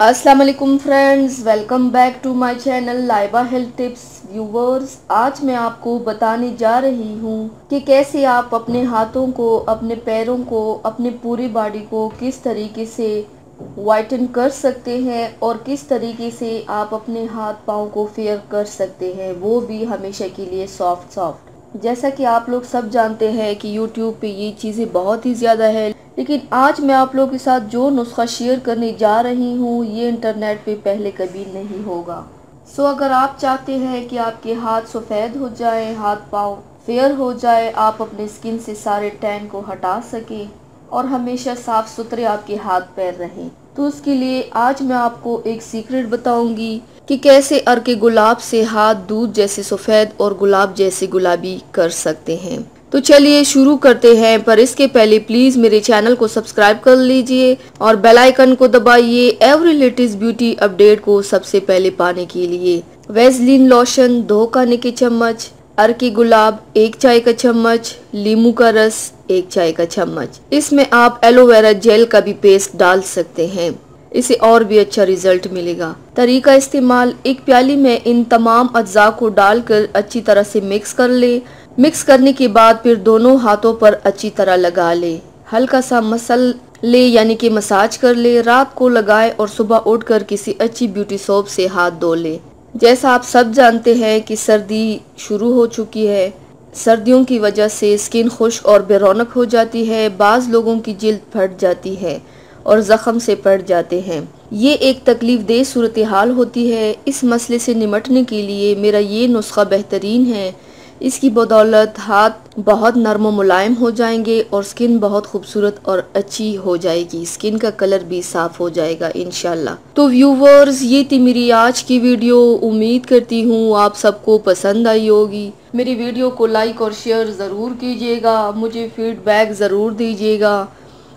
अस्सलाम वालेकुम friends, welcome back to my channel Laiba health tips. Viewers, आज मैं आपको बताने जा रही हूँ कि कैसे आप अपने हाथों को, अपने पैरों को, अपने पूरी बॉडी को किस तरीके से वाइटन कर सकते हैं और किस तरीके से आप अपने हाथ पाँव को फेयर कर सकते हैं, वो भी हमेशा के लिए सॉफ्ट। जैसा कि आप लोग सब जानते हैं कि YouTube पे ये चीज़ें बहुत ही ज़्यादा है, लेकिन आज मैं आप लोगों के साथ जो नुस्खा शेयर करने जा रही हूँ ये इंटरनेट पे पहले कभी नहीं होगा। अगर आप चाहते हैं कि आपके हाथ सफ़ेद हो जाए, हाथ पाँव फेयर हो जाए, आप अपने स्किन से सारे टैन को हटा सकें और हमेशा साफ सुथरे आपके हाथ पैर रहें, तो उसके लिए आज मैं आपको एक सीक्रेट बताऊंगी कि कैसे अर्के गुलाब से हाथ दूध जैसे सफ़ेद और गुलाब जैसे गुलाबी कर सकते हैं। तो चलिए शुरू करते हैं, पर इसके पहले प्लीज मेरे चैनल को सब्सक्राइब कर लीजिए और बेल आइकन को दबाइए एवरी लेटेस्ट ब्यूटी अपडेट को सबसे पहले पाने के लिए। वेस्लिन लोशन 2 खाने के चम्मच, अर्के गुलाब 1 चाय का चम्मच, नींबू का रस 1 चाय का चम्मच। इसमें आप एलोवेरा जेल का भी पेस्ट डाल सकते हैं, इसे और भी अच्छा रिजल्ट मिलेगा। तरीका इस्तेमाल: एक प्याली में इन तमाम अज्जा को डालकर अच्छी तरह से मिक्स कर ले। मिक्स करने के बाद फिर दोनों हाथों पर अच्छी तरह लगा ले। हल्का सा मसल ले यानी कि मसाज कर ले। रात को लगाए और सुबह उठकर किसी अच्छी ब्यूटी सोप से हाथ धो ले। जैसा आप सब जानते हैं कि सर्दी शुरू हो चुकी है। सर्दियों की वजह से स्किन खुश्क और बेरौनक हो जाती है। बाज़ लोगों की जिल्द फट जाती है और जख्म से पड़ जाते हैं। ये एक तकलीफ देह सूरत हाल होती है। इस मसले से निमटने के लिए मेरा ये नुस्खा बेहतरीन है। इसकी बदौलत हाथ बहुत नरम मुलायम हो जाएंगे और स्किन बहुत खूबसूरत और अच्छी हो जाएगी। स्किन का कलर भी साफ हो जाएगा इंशाल्लाह। तो व्यूवर्स, ये थी मेरी आज की वीडियो। उम्मीद करती हूँ आप सबको पसंद आई होगी। मेरी वीडियो को लाइक और शेयर ज़रूर कीजिएगा, मुझे फीडबैक ज़रूर दीजिएगा।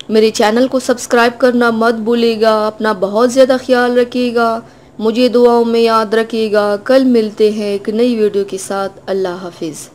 मेरे चैनल को सब्सक्राइब करना मत भूलिएगा। अपना बहुत ज़्यादा ख्याल रखिएगा, मुझे दुआओं में याद रखिएगा। कल मिलते हैं एक नई वीडियो के साथ। अल्लाह हाफिज़।